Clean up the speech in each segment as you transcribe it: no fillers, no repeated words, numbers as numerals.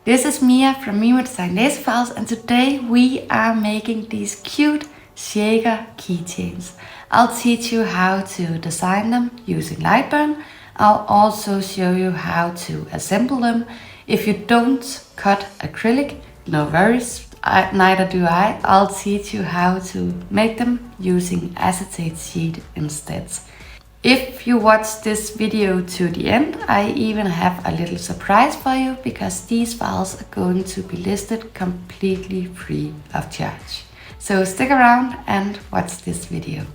This is Mia from MiMo Design Laser Files, and today we are making these cute shaker keychains. I'll teach you how to design them using LightBurn. I'll also show you how to assemble them. If you don't cut acrylic, no worries, neither do I. I'll teach you how to make them using acetate sheet instead. If you watch this video to the end, I even have a little surprise for you, because these files are going to be listed completely free of charge. So stick around and watch this video.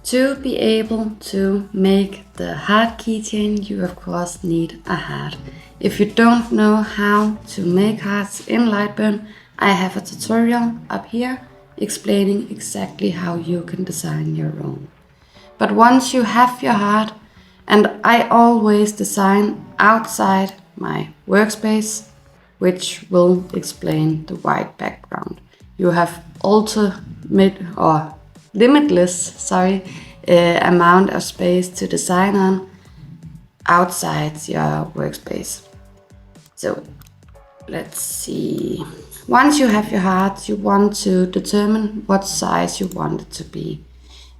To be able to make the heart keychain, you of course need a heart. If you don't know how to make hearts in LightBurn, I have a tutorial up here explaining exactly how you can design your own. But once you have your heart, and I always design outside my workspace, which will explain the white background. You have limitless amount of space to design on outside your workspace. So let's see. Once you have your heart, you want to determine what size you want it to be.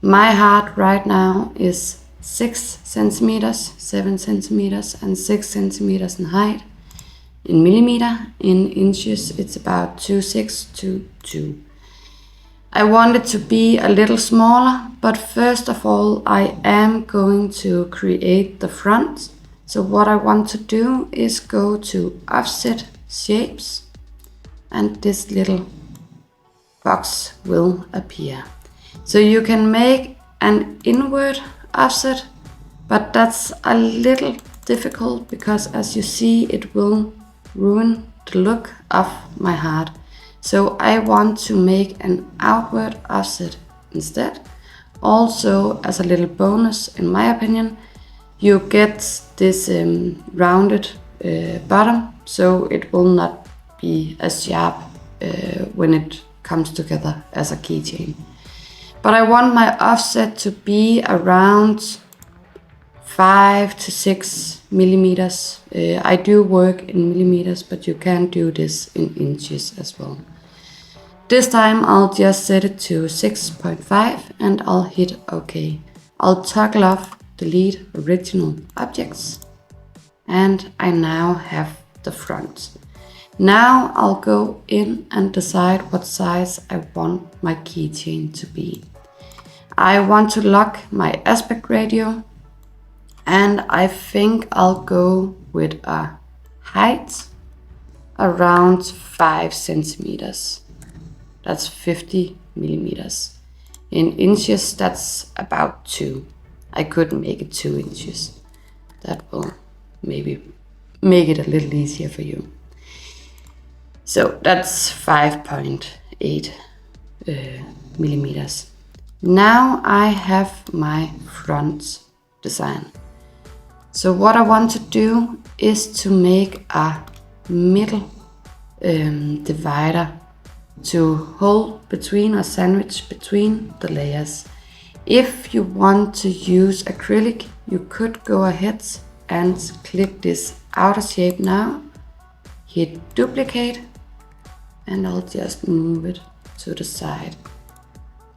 My heart right now is 6 centimeters, 7 centimeters, and 6 centimeters in height. In millimeter, in inches, it's about 2.622. I want it to be a little smaller, but first of all, I am going to create the front. So what I want to do is go to Offset Shapes, and this little box will appear. So you can make an inward offset, but that's a little difficult because, as you see, it will ruin the look of my heart. So I want to make an outward offset instead. Also, as a little bonus, in my opinion, you get this rounded bottom, so it will not be as sharp when it comes together as a keychain. But I want my offset to be around 5 to 6 millimeters. I do work in millimeters, but you can do this in inches as well. This time I'll just set it to 6.5 and I'll hit OK. I'll toggle off delete original objects, and I now have the front. Now I'll go in and decide what size I want my keychain to be. I want to lock my aspect ratio, and I think I'll go with a height around 5 centimeters. That's 50 millimeters. In inches, that's about 2. I could make it 2 inches. That will maybe make it a little easier for you. So that's 5.8 millimeters. Now I have my front design. So what I want to do is to make a middle divider to hold between or sandwich between the layers. If you want to use acrylic, you could go ahead and click this outer shape now, hit duplicate, and I'll just move it to the side.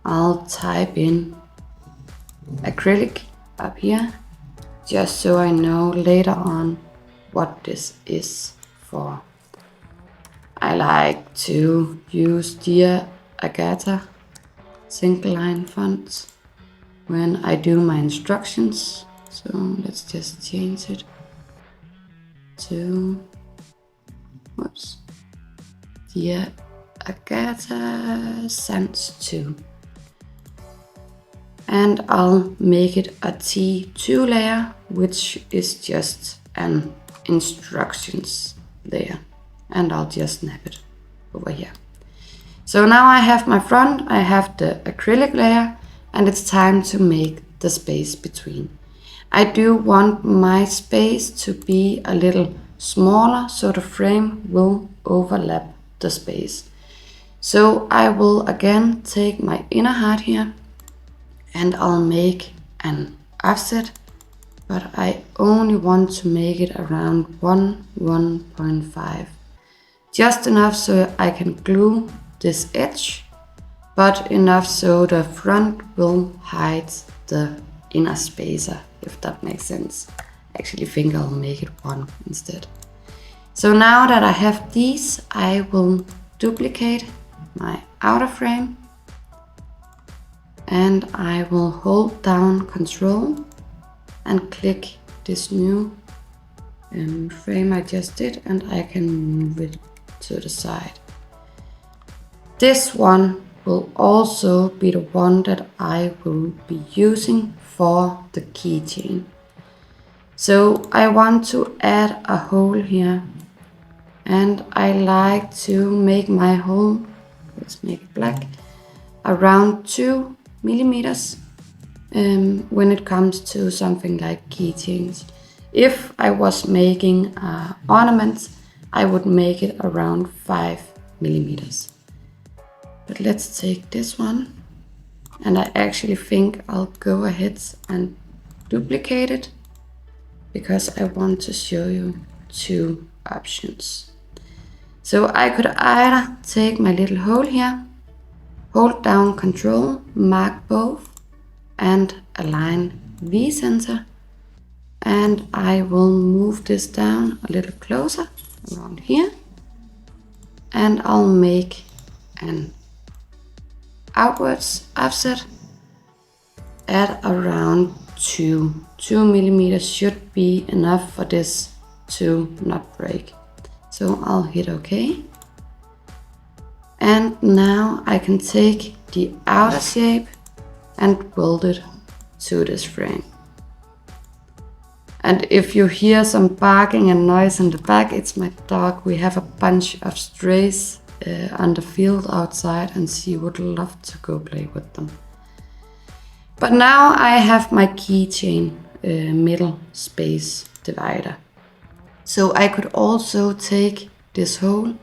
I'll type in acrylic up here, just so I know later on what this is for. I like to use Dear Agatha single line fonts when I do my instructions. So let's just change it to, Dear Agatha Sans 2. And I'll make it a T2 layer, which is just an instructions layer. And I'll just snap it over here. So now I have my front, I have the acrylic layer, and it's time to make the space between. I do want my space to be a little smaller, so the frame will overlap the space. So I will again take my inner heart here, and I'll make an offset but I only want to make it around 1.5. Just enough so I can glue this edge, but enough so the front will hide the inner spacer, if that makes sense. I actually think I'll make it 1 instead. So now that I have these, I will duplicate my outer frame and I will hold down Control and click this new frame I just did, and I can move it to the side. This one will also be the one that I will be using for the keychain. So I want to add a hole here, and I like to make my hole, let's make it black, around 2 millimeters when it comes to something like keychains. If I was making ornaments, I would make it around 5 millimeters. But let's take this one, and I actually think I'll go ahead and duplicate it because I want to show you 2 options. So I could either take my little hole here, hold down Control, mark both, and align V-center, and I will move this down a little closer around here, and I'll make an outwards offset at around 2 millimeters should be enough for this to not break. So I'll hit OK. And now I can take the outer shape and weld it to this frame. And if you hear some barking and noise in the back, it's my dog. We have a bunch of strays on the field outside, and she would love to go play with them. But now I have my keychain middle space divider. So I could also take this hole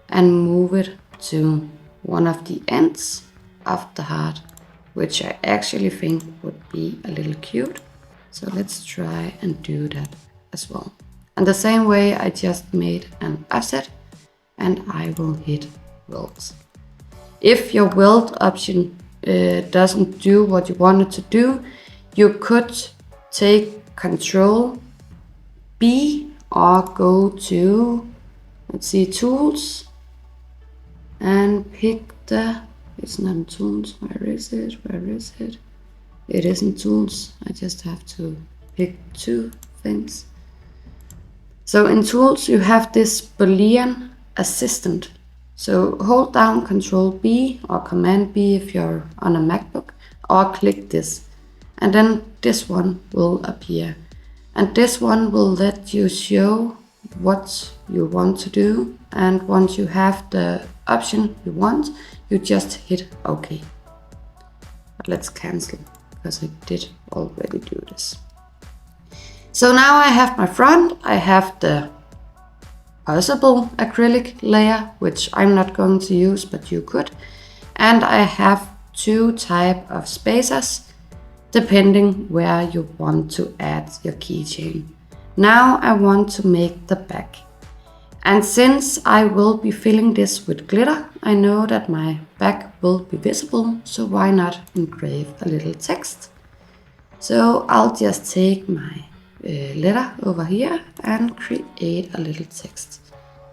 and move it to one of the ends of the heart, which I actually think would be a little cute. So let's try and do that as well. And the same way I just made an offset, and I will hit weld. If your weld option doesn't do what you wanted to do, you could take Control B or go to, let's see, Tools, and pick the, it's not in Tools, where is it? It isn't Tools, I just have to pick 2 things. So in Tools you have this Boolean assistant. So hold down Control B or Command B if you're on a MacBook, or click this, and then this one will appear. And this one will let you show what you want to do, and once you have the option you want, you just hit OK. But let's cancel, because I did already do this. So now I have my front, I have the possible acrylic layer, which I'm not going to use, but you could. And I have 2 types of spacers, depending where you want to add your keychain. Now I want to make the back. And since I will be filling this with glitter, I know that my back will be visible, so why not engrave a little text? So I'll just take my letter over here and create a little text.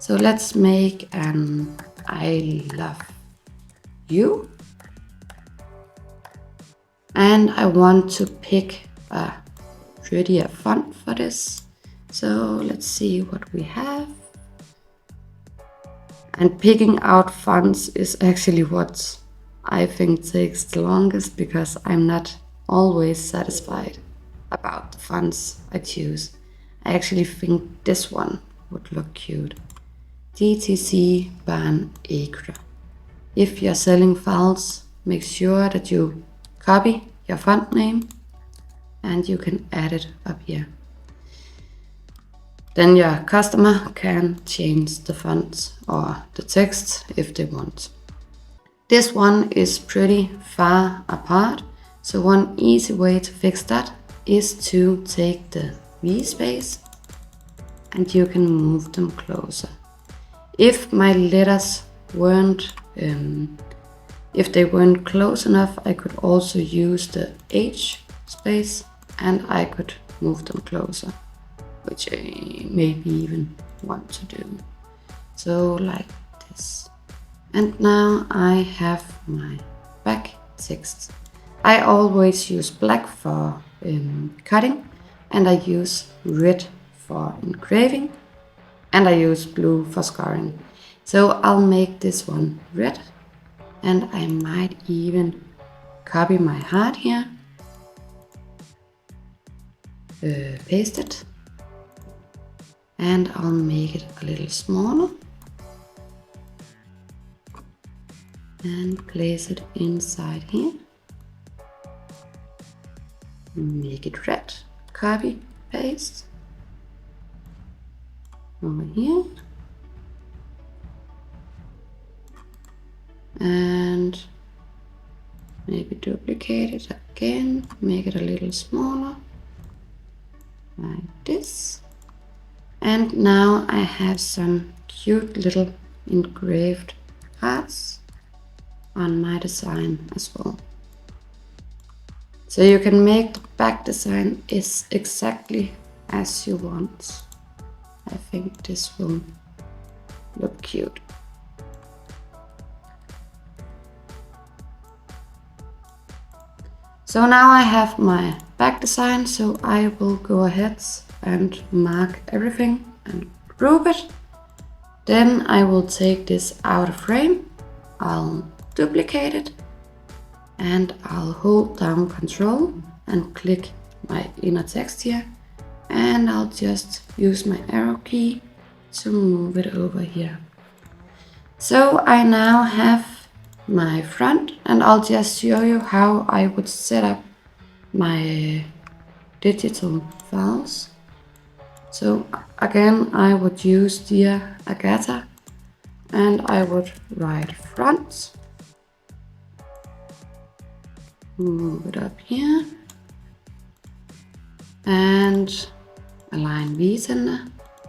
So let's make an I love you. And I want to pick a prettier font for this. So let's see what we have. And picking out fonts is actually what I think takes the longest, because I'm not always satisfied about the fonts I choose. I actually think this one would look cute. DTC Barn Acre. If you're selling files, make sure that you copy your font name and you can add it up here. Then your customer can change the font or the text if they want. This one is pretty far apart, so one easy way to fix that is to take the V space and you can move them closer. If my letters weren't, if they weren't close enough, I could also use the H space and I could move them closer, which I maybe even want to do. So like this. And now I have my back text. I always use black for cutting, and I use red for engraving, and I use blue for scarring. So I'll make this one red, and I might even copy my heart here, paste it, and I'll make it a little smaller and place it inside here. Make it red, copy, paste, over here, and maybe duplicate it again, make it a little smaller, like this. And now I have some cute little engraved hearts on my design as well. So you can make the back design is exactly as you want. I think this will look cute. So now I have my back design, so I will go ahead and mark everything and group it. Then I will take this out of frame, I'll duplicate it, and I'll hold down Control and click my inner text here, and I'll just use my arrow key to move it over here. So I now have my front, and I'll just show you how I would set up my digital files. So again, I would use Dear Agatha, and I would write front, move it up here, and align V center.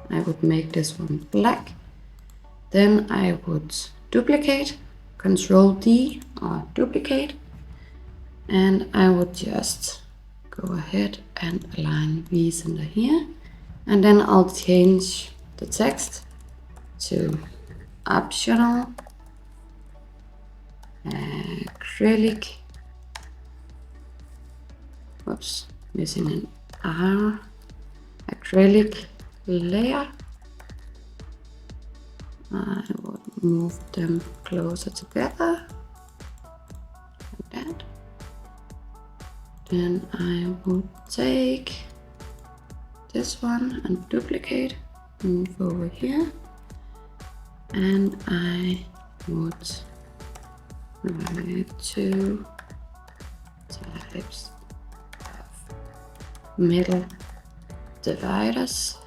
I would make this one black. Then I would duplicate, Control D or duplicate, and I would just go ahead and align V center here, and then I'll change the text to optional acrylic, whoops, missing an R, acrylic layer. I would move them closer together, like that. Then I would take this one and duplicate, move over here, and I would write 2 types of middle dividers.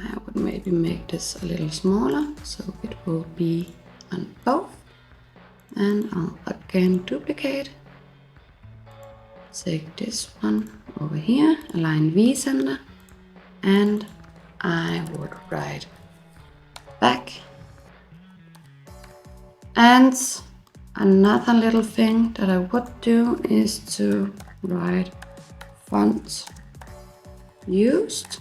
I would maybe make this a little smaller so it will be on both, and I'll again duplicate, take this one over here, align V center, and I would write back. And another little thing that I would do is to write font used,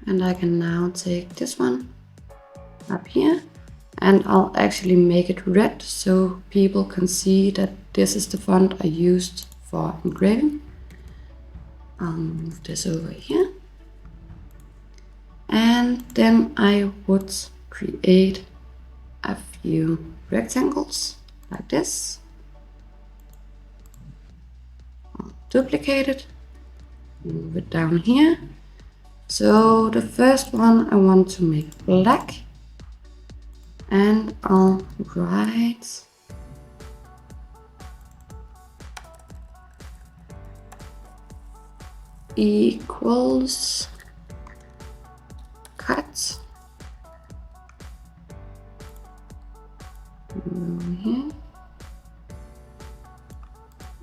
and I can now take this one up here, and I'll actually make it red so people can see that this is the font I used for engraving. I'll move this over here, and then I would create a few rectangles like this. I'll duplicate it, move it down here. So the first one I want to make black, and I'll write equals cut over here,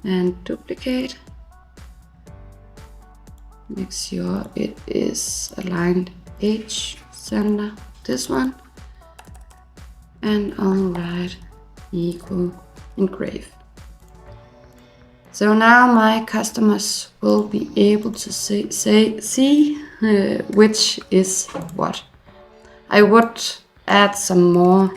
and duplicate. Make sure it is aligned H center, this one, and I'll write equal engrave. So now my customers will be able to see which is what. I would add some more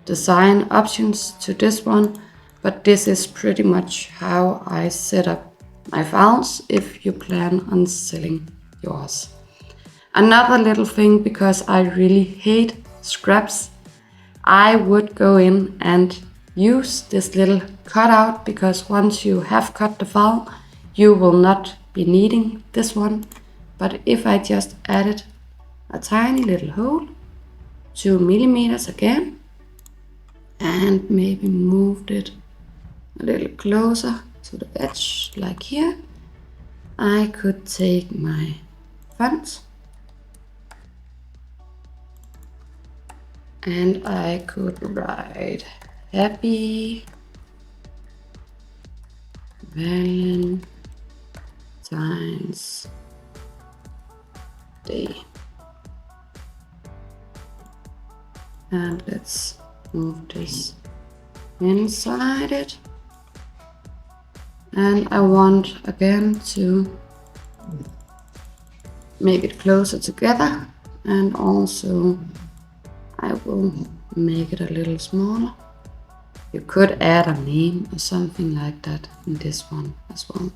design options to this one, but this is pretty much how I set up my files if you plan on selling yours. Another little thing, because I really hate scraps, I would go in and use this little cutout, because once you have cut the file, you will not be needing this one. But if I just added a tiny little hole, 2 millimeters again, and maybe moved it a little closer to the edge, like here, I could take my font and I could write Happy Valentine's Day. And let's move this inside it. And I want again to make it closer together, and also I will make it a little smaller. You could add a name or something like that in this one as well.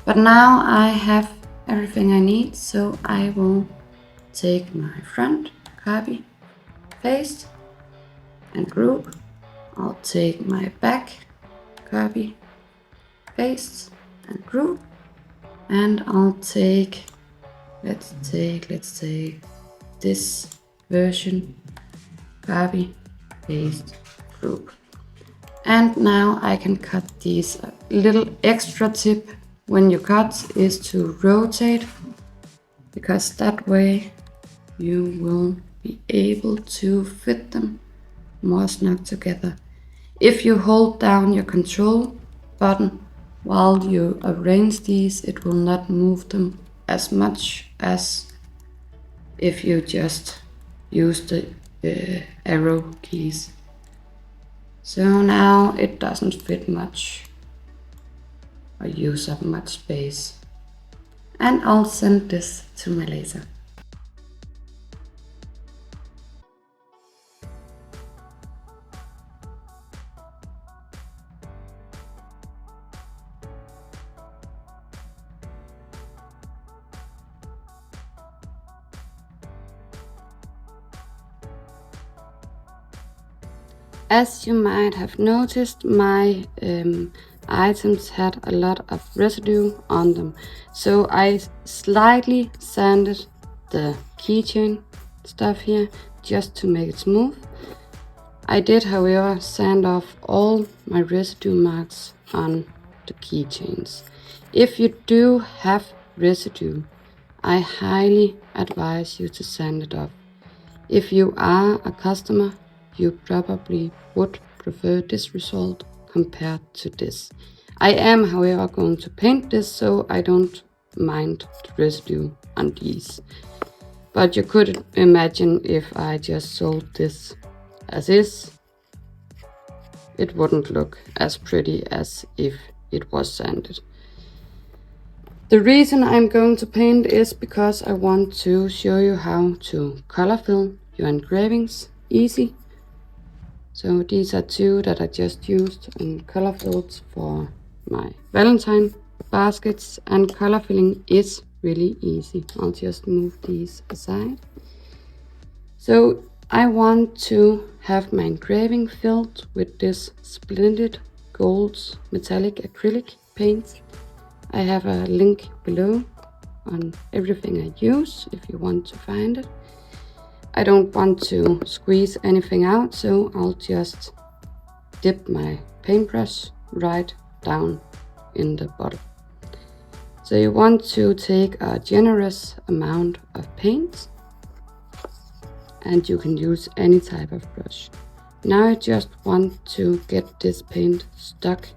But now I have everything I need, so I will take my front, copy, paste, and group. I'll take my back, copy, paste, and group. And I'll take, let's take this version, copy, paste, group. And now I can cut these. A little extra tip when you cut is to rotate, because that way you will be able to fit them more snug together. If you hold down your control button while you arrange these, it will not move them as much as if you just use the arrow keys. So now it doesn't fit much or use up much space. And I'll send this to my laser. As you might have noticed, my items had a lot of residue on them, so I slightly sanded the keychain stuff here just to make it smooth. I did, however, sand off all my residue marks on the keychains. If you do have residue, I highly advise you to sand it off. If you are a customer, you probably would prefer this result compared to this. I am, however, going to paint this, so I don't mind the residue on these. But you could imagine if I just sold this as is, it wouldn't look as pretty as if it was sanded. The reason I'm going to paint is because I want to show you how to color fill your engravings easy. So these are two that I just used in color fills for my Valentine baskets, and color filling is really easy. I'll just move these aside. So I want to have my engraving filled with this splendid gold metallic acrylic paint. I have a link below on everything I use if you want to find it. I don't want to squeeze anything out, so I'll just dip my paintbrush right down in the bottle. So you want to take a generous amount of paint, and you can use any type of brush. Now I just want to get this paint stuck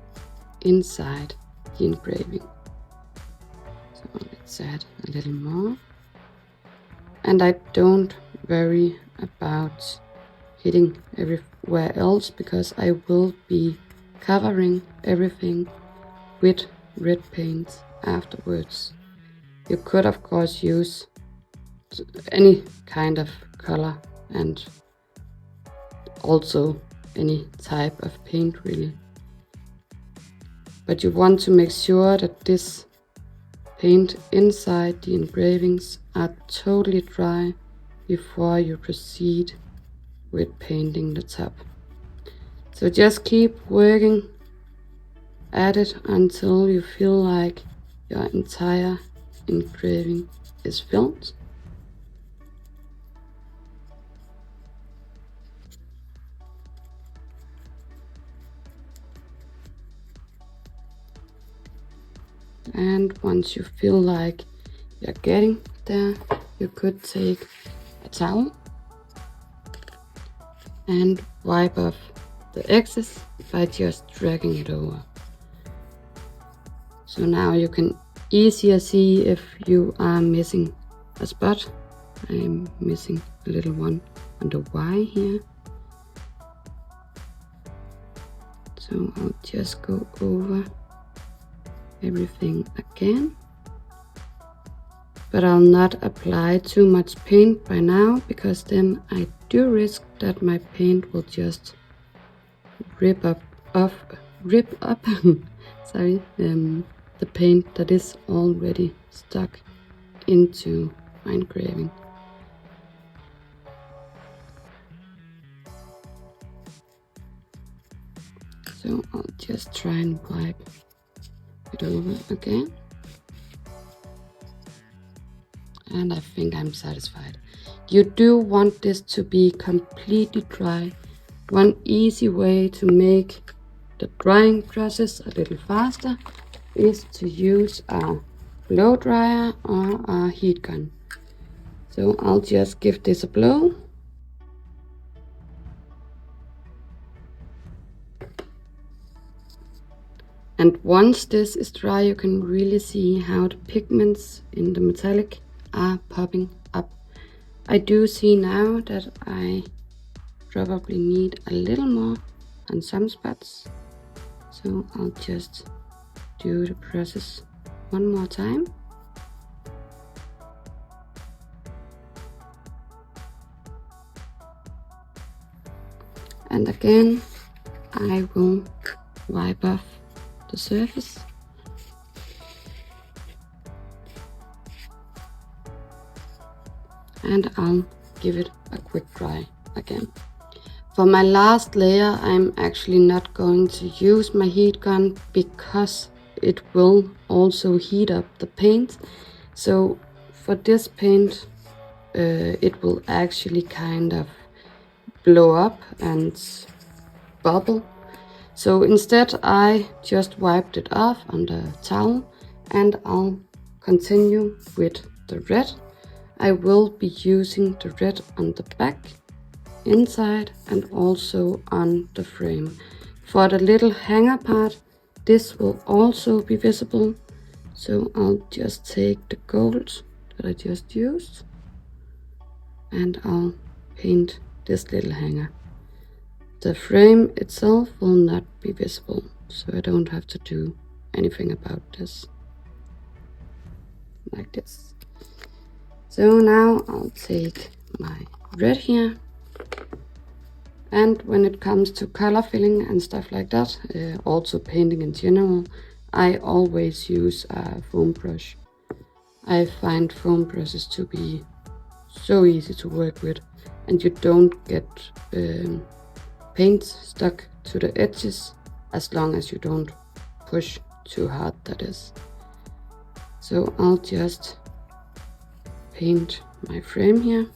inside the engraving. So let's add a little more. And I don't worry about hitting everywhere else because I will be covering everything with red paint afterwards. You could of course use any kind of color and also any type of paint really. But you want to make sure that this paint inside the engravings are totally dry before you proceed with painting the top. So just keep working at it until you feel like your entire engraving is filled. And once you feel like you're getting there, you could take a towel and wipe off the excess by just dragging it over. So now you can easier see if you are missing a spot. I'm missing a little one on the Y here. So I'll just go over everything again. But I'll not apply too much paint by now, because then I do risk that my paint will just rip up sorry, the paint that is already stuck into my engraving. So I'll just try and wipe it over again. And I think I'm satisfied. You do want this to be completely dry. One easy way to make the drying process a little faster is to use a blow dryer or a heat gun. So I'll just give this a blow. And once this is dry, you can really see how the pigments in the metallic are popping up. I do see now that I probably need a little more on some spots. So I'll just do the process one more time. And again, I will wipe off the surface. And I'll give it a quick dry again. For my last layer, I'm actually not going to use my heat gun because it will also heat up the paint. So for this paint, it will actually kind of blow up and bubble. So instead I just wiped it off on the towel, and I'll continue with the red. I will be using the red on the back, inside, and also on the frame. For the little hanger part, this will also be visible. So I'll just take the gold that I just used and I'll paint this little hanger. The frame itself will not be visible, so I don't have to do anything about this. Like this. So now I'll take my red here. And when it comes to color filling and stuff like that, also painting in general, I always use a foam brush. I find foam brushes to be so easy to work with, and you don't get paint stuck to the edges as long as you don't push too hard, that is. So I'll just paint my frame here.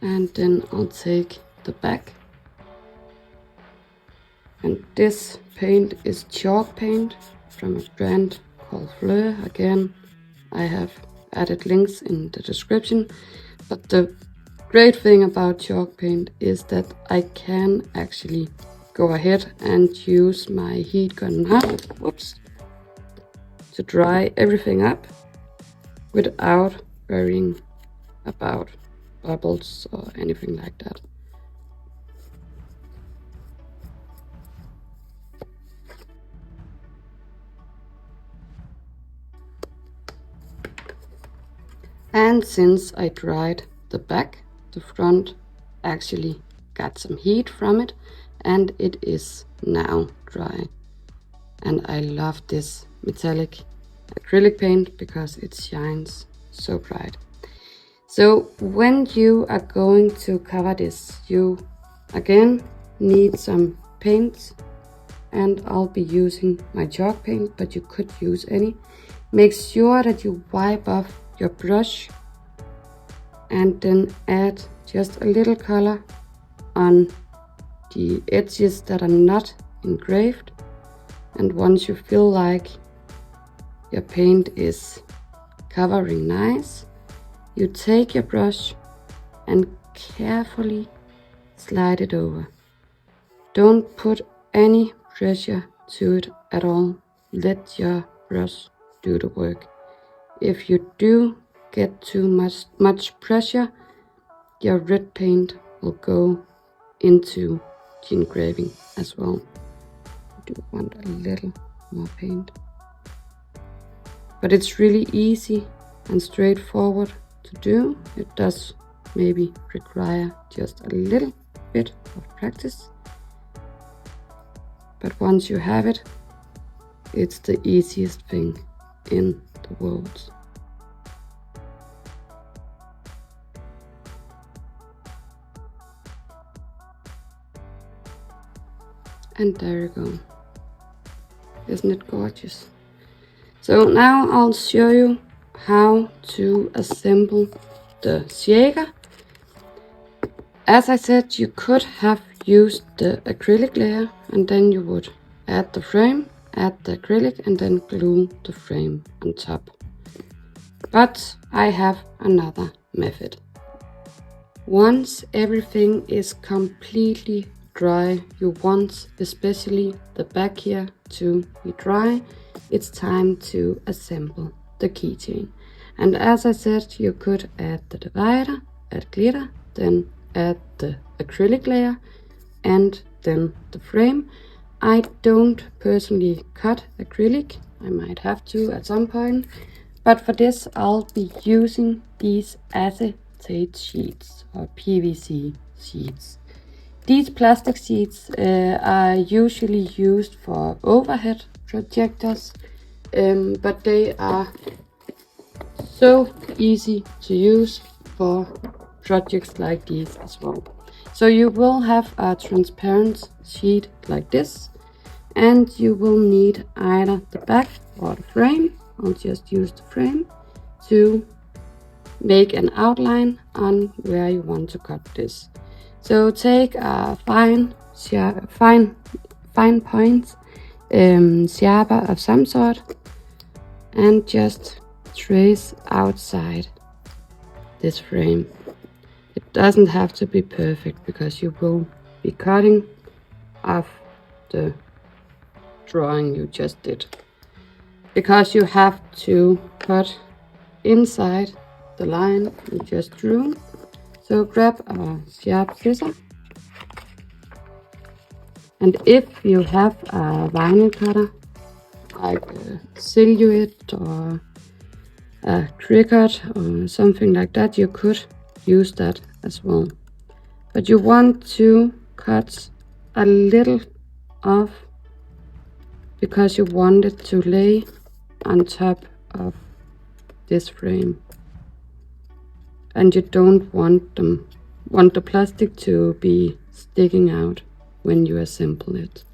And then I'll take the back And this paint is chalk paint from a brand called Fleur. Again, I have added links in the description. But the great thing about chalk paint is that I can actually go ahead and use my heat gun now, to dry everything up without worrying about bubbles or anything like that. And since I dried the back, the front actually got some heat from it, and it is now dry. And I love this metallic acrylic paint because it shines so bright. So when you are going to cover this, you again need some paint, and I'll be using my chalk paint, but you could use any. Make sure that you wipe off your brush and then add just a little color on the edges that are not engraved. And once you feel like your paint is covering nice, you take your brush and carefully slide it over. Don't put any pressure to it at all. Let your brush do the work. If you do get too much pressure, your red paint will go into the engraving as well. I do want a little more paint. But it's really easy and straightforward to do. It does maybe require just a little bit of practice. But once you have it, it's the easiest thing in the world. And there you go. Isn't it gorgeous? So now I'll show you how to assemble the shaker. As I said, you could have used the acrylic layer, and then you would add the frame, add the acrylic, and then glue the frame on top. But I have another method. Once everything is completely dry, you want especially the back here to be dry, it's time to assemble the keychain. And as I said, you could add the divider, add glitter, then add the acrylic layer, and then the frame. I don't personally cut acrylic. I might have to at some point, but for this I'll be using these acetate sheets or PVC sheets. These plastic sheets are usually used for overhead projectors, but they are so easy to use for projects like these as well. So you will have a transparent sheet like this, and you will need either the back or the frame. I'll just use the frame to make an outline on where you want to cut this. So take a fine point sharper of some sort and just trace outside this frame. It doesn't have to be perfect because you will be cutting off the drawing you just did, because you have to cut inside the line you just drew. So grab a sharp scissor, and if you have a vinyl cutter like a Silhouette or a Cricut or something like that, you could use that as well. But you want to cut a little off because you want it to lay on top of this frame, and you don't want the plastic to be sticking out when you assemble it.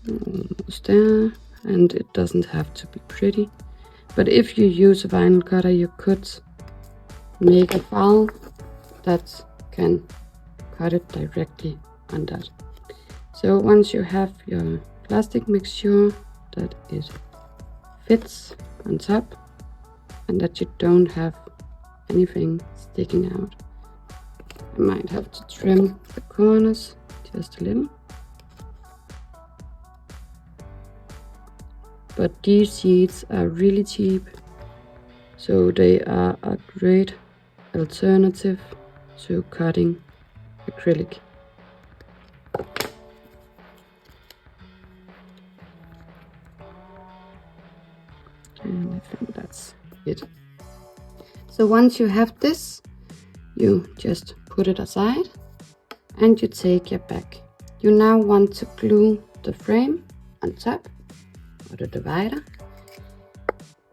Almost there, and it doesn't have to be pretty, But if you use a vinyl cutter, you could make a file that can cut it directly on that. So once you have your plastic, make sure that it fits on top and that you don't have anything sticking out. I might have to trim the corners just a little. But these sheets are really cheap, so they are a great alternative to cutting acrylic. And I think that's it. So once you have this, you just put it aside and you take your bag. You now want to glue the frame on top, or the divider.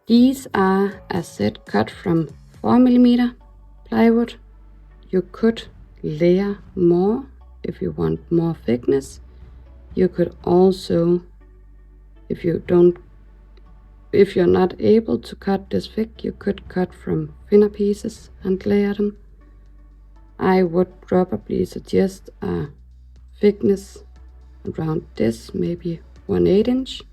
These are a set cut from 4mm plywood. You could layer more if you want more thickness. You could also, if you're not able to cut this thick, you could cut from thinner pieces and layer them. I would probably suggest a thickness around this, maybe 1/8 inch.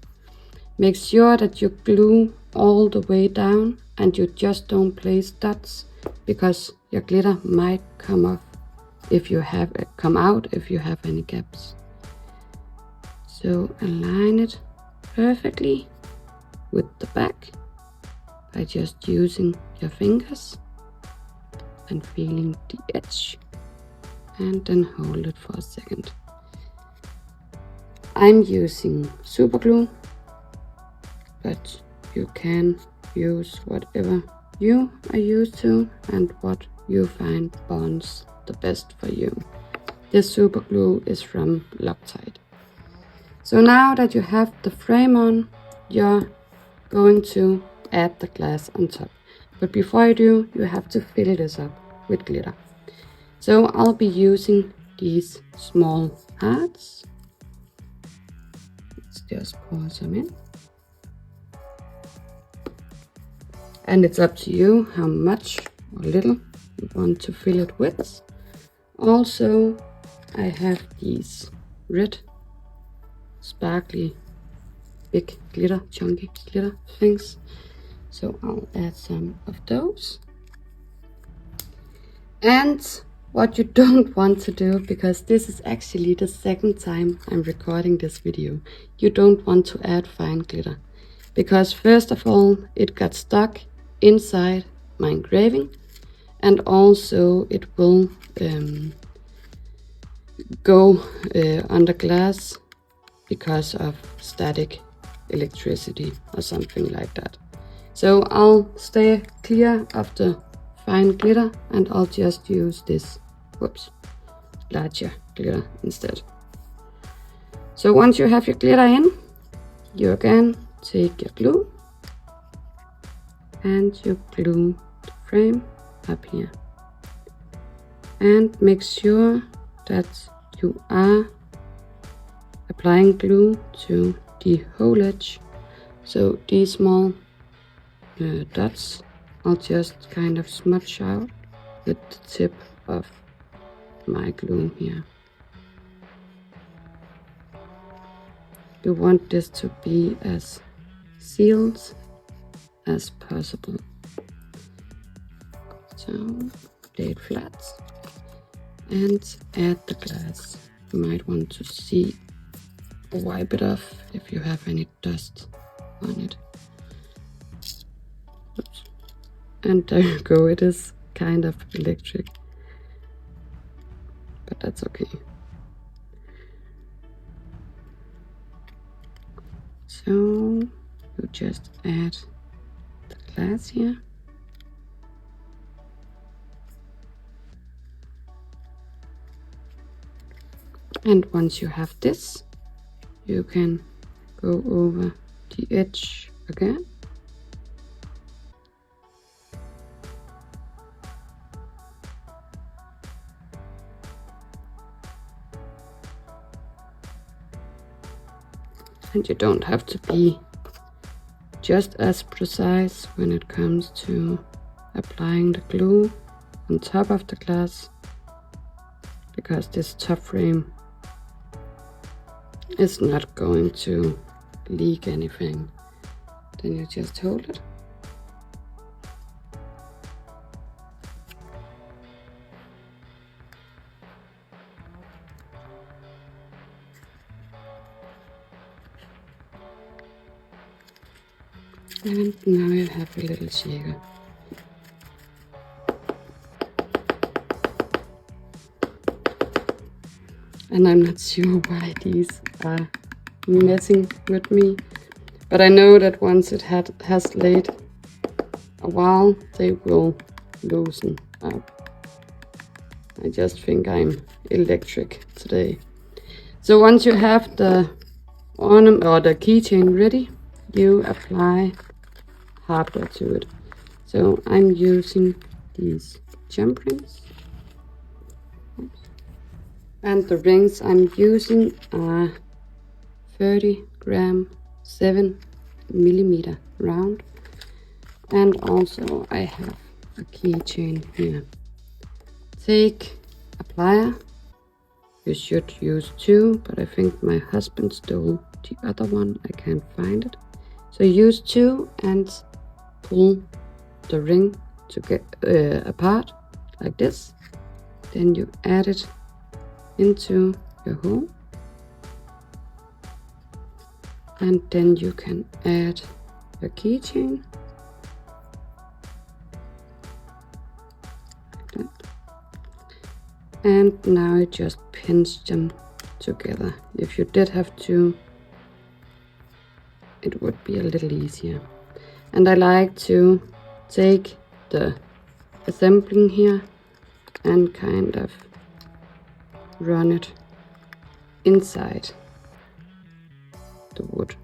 Make sure that you glue all the way down and you just don't place dots, because your glitter might come out if you have any gaps. So align it perfectly with the back by just using your fingers and feeling the edge, and then hold it for a second. I'm using super glue, but you can use whatever you are used to and what you find bonds the best for you. This super glue is from Loctite. So now that you have the frame on, you're going to add the glass on top. But before you do, you have to fill this up with glitter. So I'll be using these small hearts. Let's just pour some in. And it's up to you how much or little you want to fill it with. Also, I have these red, sparkly, big glitter, chunky glitter things. So I'll add some of those. And what you don't want to do, because this is actually the second time I'm recording this video, you don't want to add fine glitter. Because first of all, it got stuck inside my engraving, and also it will go under glass because of static electricity or something like that. So I'll stay clear of the fine glitter and I'll just use this larger glitter instead. So once you have your glitter in, you again take your glue and you glue the frame up here. And make sure that you are applying glue to the whole edge. So these small dots I'll just kind of smudge out with the tip of my glue here. You want this to be as sealed as possible. So lay it flat and add the glass. You might want to wipe it off if you have any dust on it. Oops. And there you go, it is kind of electric, but that's okay. So you just add the glass here. And once you have this, you can go over the edge again. And you don't have to be just as precise when it comes to applying the glue on top of the glass, because this top frame is not going to leak anything. Then you just hold it. And now you have a little shaker. And I'm not sure why these are messing with me, but I know that once it has laid a while, they will loosen up. I just think I'm electric today. So once you have the ornament or the keychain ready, you apply hardware to it. So I'm using these jump rings. And the rings I'm using are 30 gram 7mm round. And also I have a keychain here. Take a plier. You should use 2, but I think my husband stole the other one. I can't find it. So use 2 and pull the ring to get apart like this. Then you add it into your hole, and then you can add your keychain like that. And now you just pinch them together. If you did have to, it would be a little easier. And I like to take the assembling here and kind of run it inside the wood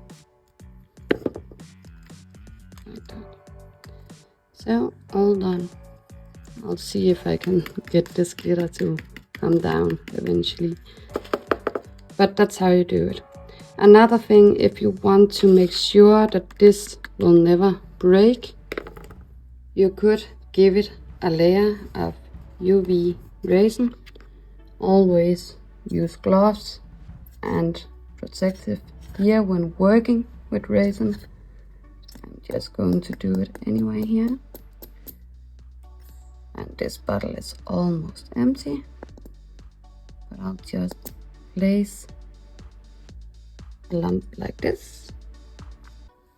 like that. So all done. I'll see if I can get this glitter to come down eventually, but that's how you do it. Another thing, if you want to make sure that this will never break, you could give it a layer of UV resin. Always use gloves and protective gear when working with resin. I'm just going to do it anyway here. And this bottle is almost empty, but I'll just place a lump like this.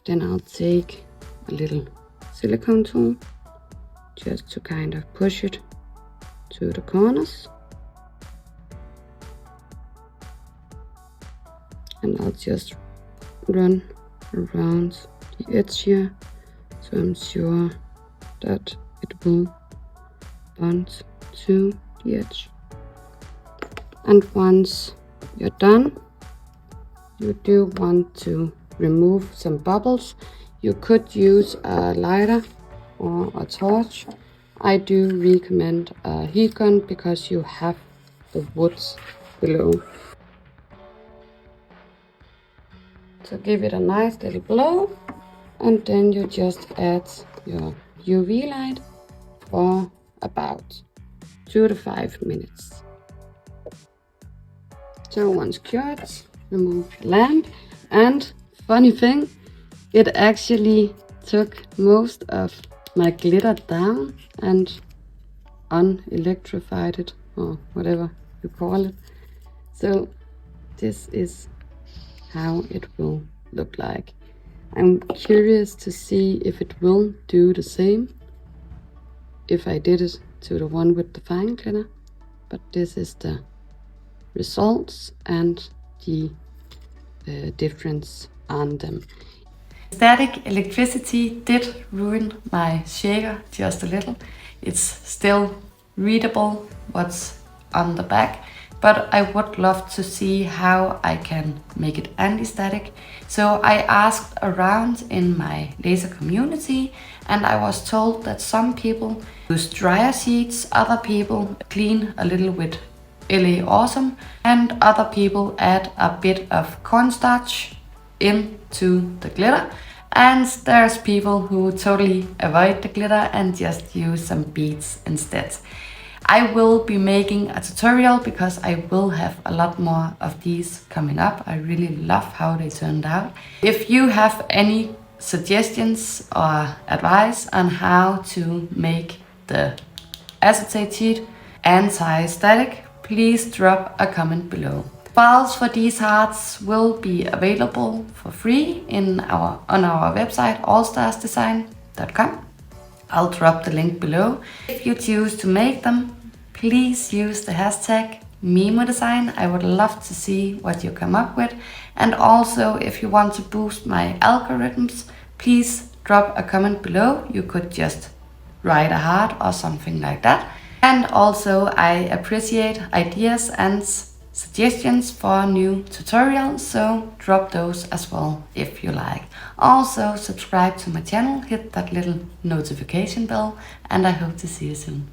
Then I'll take a little silicone tool just to kind of push it to the corners. And I'll just run around the edge here, so I'm sure that it will bond to the edge. And once you're done, you do want to remove some bubbles. You could use a lighter or a torch. I do recommend a heat gun because you have the woods below. So give it a nice little blow, and then you just add your UV light for about 2 to 5 minutes. So once cured, remove the lamp, and funny thing, it actually took most of my glitter down and unelectrified it, or whatever you call it. So this is how it will look like. I'm curious to see if it will do the same if I did it to the one with the fine glitter, but this is the results and the difference on them. Static electricity did ruin my shaker just a little. It's still readable what's on the back, but I would love to see how I can make it anti-static. So I asked around in my laser community, and I was told that some people use dryer sheets, other people clean a little with LA Awesome, and other people add a bit of cornstarch into the glitter And there's people who totally avoid the glitter and just use some beads instead. I will be making a tutorial because I will have a lot more of these coming up. I really love how they turned out. If you have any suggestions or advice on how to make the acetate sheet anti-static, please drop a comment below. Files for these hearts will be available for free on our website allstarsdesign.com. I'll drop the link below. If you choose to make them, please use the hashtag MiMoDesign. I would love to see what you come up with. And also, if you want to boost my algorithms, please drop a comment below. You could just write a heart or something like that. And also, I appreciate ideas and suggestions for new tutorials, so drop those as well if you like. Also, subscribe to my channel, hit that little notification bell, and I hope to see you soon.